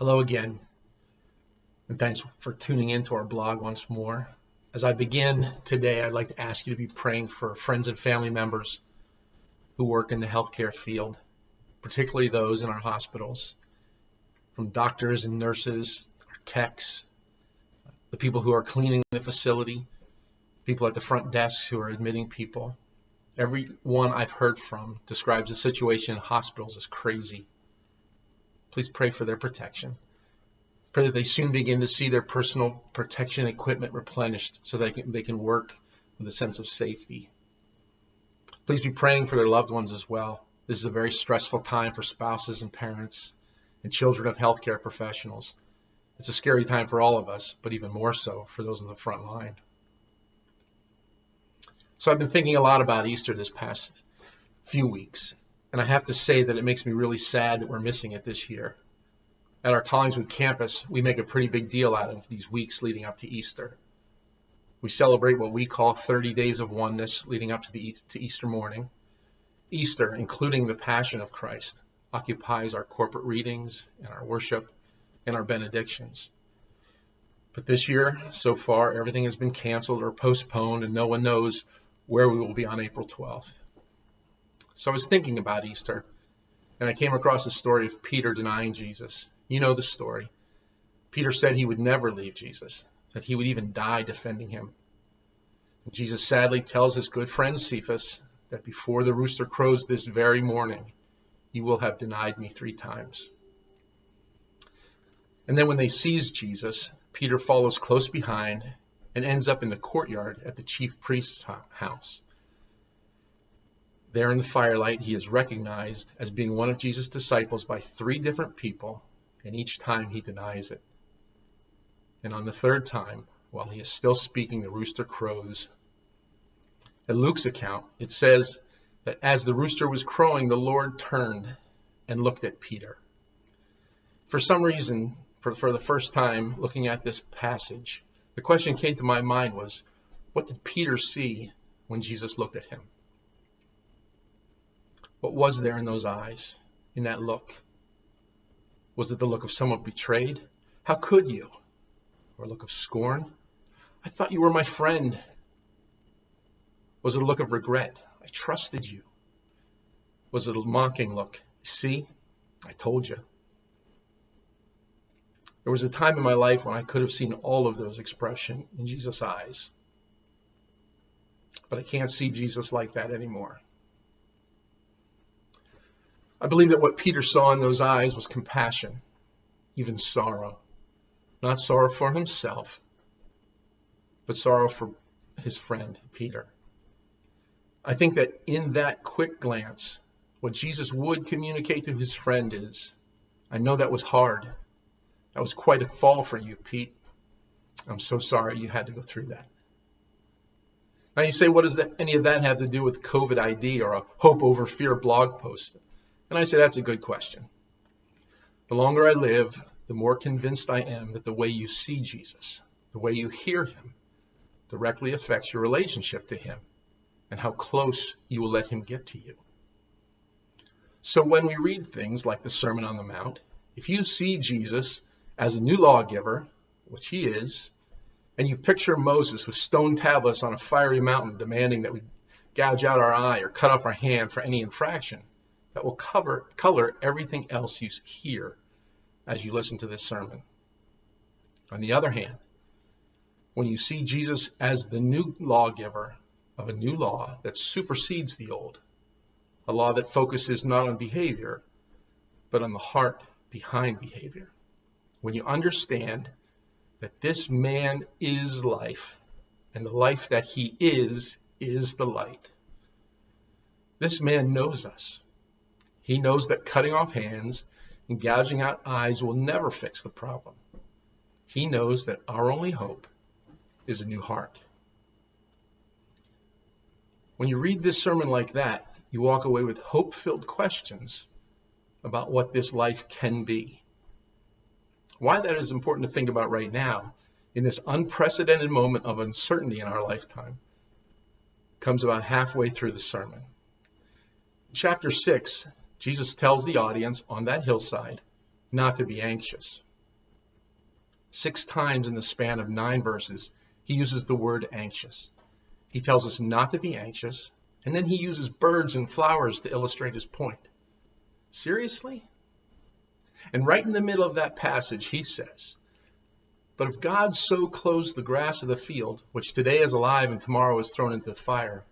Hello again, and thanks for tuning into our blog once more. As I begin today, I'd like to ask you to be praying for friends and family members who work in the healthcare field, particularly those in our hospitals, from doctors and nurses, techs, the people who are cleaning the facility, people at the front desks who are admitting people. Everyone I've heard from describes the situation in hospitals as crazy. Please pray for their protection. Pray that they soon begin to see their personal protection equipment replenished so they can work with a sense of safety. Please be praying for their loved ones as well. This is a very stressful time for spouses and parents and children of healthcare professionals. It's a scary time for all of us, but even more so for those on the front line. So I've been thinking a lot about Easter this past few weeks. And I have to say that it makes me really sad that we're missing it this year. At our Collingswood campus, we make a pretty big deal out of these weeks leading up to Easter. We celebrate what we call 30 days of oneness leading up to Easter morning. Easter, including the Passion of Christ, occupies our corporate readings and our worship and our benedictions. But this year, so far, everything has been canceled or postponed, and no one knows where we will be on April 12th. So I was thinking about Easter, and I came across the story of Peter denying Jesus. You know the story. Peter said he would never leave Jesus, that he would even die defending him. And Jesus sadly tells his good friend Cephas that before the rooster crows this very morning, you will have denied me 3 times. And then when they seize Jesus, Peter follows close behind and ends up in the courtyard at the chief priest's house. There in the firelight, he is recognized as being one of Jesus' disciples by 3 different people, and each time he denies it. And on the 3rd time, while he is still speaking, the rooster crows. In Luke's account, it says that as the rooster was crowing, the Lord turned and looked at Peter. For some reason, for the first time looking at this passage, the question came to my mind was, what did Peter see when Jesus looked at him? What was there in those eyes, in that look? Was it the look of someone betrayed? How could you? Or a look of scorn? I thought you were my friend. Was it a look of regret? I trusted you. Was it a mocking look? See, I told you. There was a time in my life when I could have seen all of those expressions in Jesus' eyes. But I can't see Jesus like that anymore. I believe that what Peter saw in those eyes was compassion, even sorrow. Not sorrow for himself, but sorrow for his friend, Peter. I think that in that quick glance, what Jesus would communicate to his friend is, I know that was hard. That was quite a fall for you, Pete. I'm so sorry you had to go through that. Now you say, what does any of that have to do with COVID ID or a hope over fear blog post? And I say, that's a good question. The longer I live, the more convinced I am that the way you see Jesus, the way you hear him, directly affects your relationship to him and how close you will let him get to you. So when we read things like the Sermon on the Mount, if you see Jesus as a new lawgiver, which he is, and you picture Moses with stone tablets on a fiery mountain demanding that we gouge out our eye or cut off our hand for any infraction, that will color everything else you hear as you listen to this sermon. On the other hand, when you see Jesus as the new lawgiver of a new law that supersedes the old, a law that focuses not on behavior, but on the heart behind behavior, when you understand that this man is life, and the life that he is the light. This man knows us. He knows that cutting off hands and gouging out eyes will never fix the problem. He knows that our only hope is a new heart. When you read this sermon like that, you walk away with hope-filled questions about what this life can be. Why that is important to think about right now, in this unprecedented moment of uncertainty in our lifetime, comes about halfway through the sermon. Chapter 6, Jesus tells the audience on that hillside not to be anxious. 6 times in the span of 9 verses, he uses the word anxious. He tells us not to be anxious, and then he uses birds and flowers to illustrate his point. Seriously? And right in the middle of that passage, he says, "But if God so clothes the grass of the field, which today is alive and tomorrow is thrown into the fire,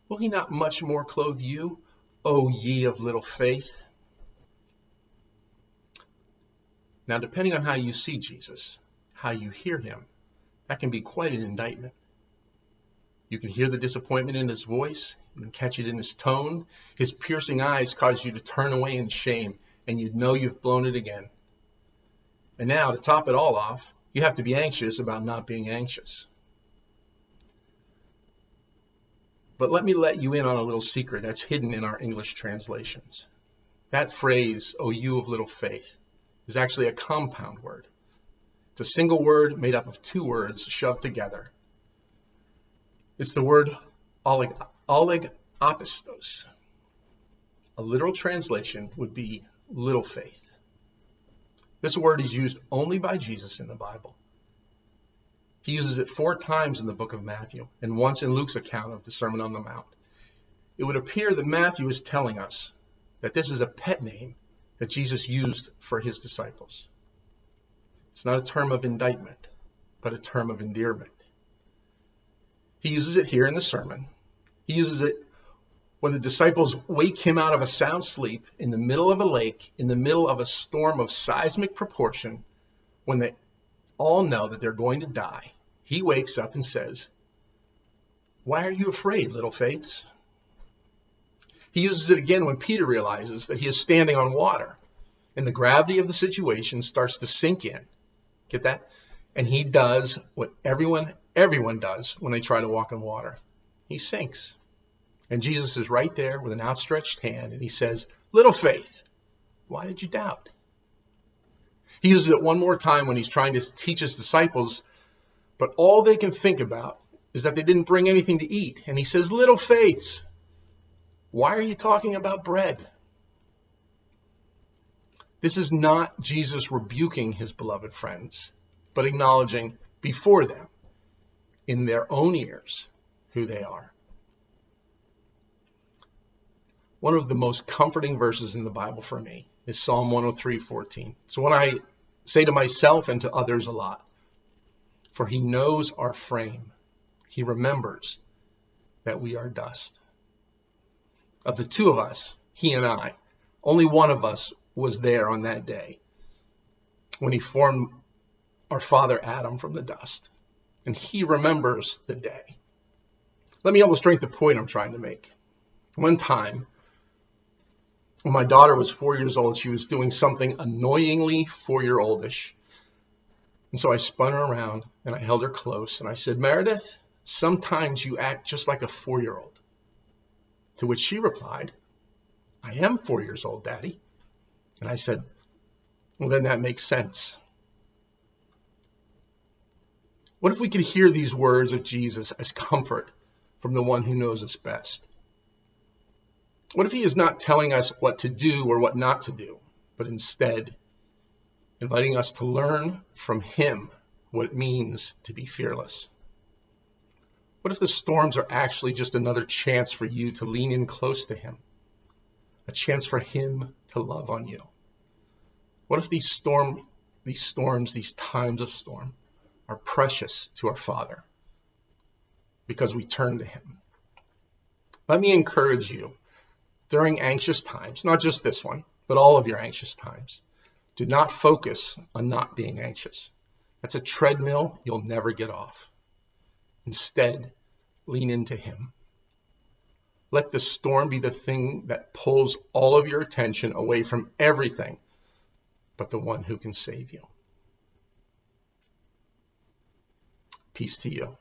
will he not much more clothe you, O ye of little faith?" Now, depending on how you see Jesus, how you hear him, that can be quite an indictment. You can hear the disappointment in his voice, you can catch it in his tone. His piercing eyes cause you to turn away in shame, and you know you've blown it again. And now, to top it all off, you have to be anxious about not being anxious. But let me let you in on a little secret that's hidden in our English translations. That phrase, "O you of little faith," is actually a compound word. It's a single word made up of 2 words shoved together. It's the word oligopistos. A literal translation would be little faith. This word is used only by Jesus in the Bible. He uses it 4 times in the book of Matthew and once in Luke's account of the Sermon on the Mount. It would appear that Matthew is telling us that this is a pet name that Jesus used for his disciples. It's not a term of indictment, but a term of endearment. He uses it here in the sermon. He uses it when the disciples wake him out of a sound sleep in the middle of a lake, in the middle of a storm of seismic proportion, when they all know that they're going to die. He wakes up and says, "Why are you afraid, little faiths?" He uses it again when Peter realizes that he is standing on water, and the gravity of the situation starts to sink in. Get that? And he does what everyone does when they try to walk on water. He sinks. And Jesus is right there with an outstretched hand, and he says, "Little faith, why did you doubt?" He uses it one more time when he's trying to teach his disciples, but all they can think about is that they didn't bring anything to eat. And he says, "Little faiths, why are you talking about bread?" This is not Jesus rebuking his beloved friends, but acknowledging before them, in their own ears, who they are. One of the most comforting verses in the Bible for me is Psalm 103:14. So when I say to myself and to others a lot, "For he knows our frame, he remembers that we are dust." Of the 2 of us, he and I, only one of us was there on that day when he formed our father Adam from the dust. And he remembers the day. Let me illustrate the point I'm trying to make. One time, when my daughter was 4 years old, she was doing something annoyingly 4-year-oldish. And so I spun her around and I held her close and I said, "Meredith, sometimes you act just like a 4-year-old. To which she replied, "I am 4 years old, Daddy." And I said, "Well, then that makes sense." What if we could hear these words of Jesus as comfort from the one who knows us best? What if he is not telling us what to do or what not to do, but instead inviting us to learn from him what it means to be fearless? What if the storms are actually just another chance for you to lean in close to him? A chance for him to love on you? What if these storms, these times of storm, are precious to our Father because we turn to him? Let me encourage you during anxious times, not just this one, but all of your anxious times. Do not focus on not being anxious. That's a treadmill you'll never get off. Instead, lean into him. Let the storm be the thing that pulls all of your attention away from everything but the one who can save you. Peace to you.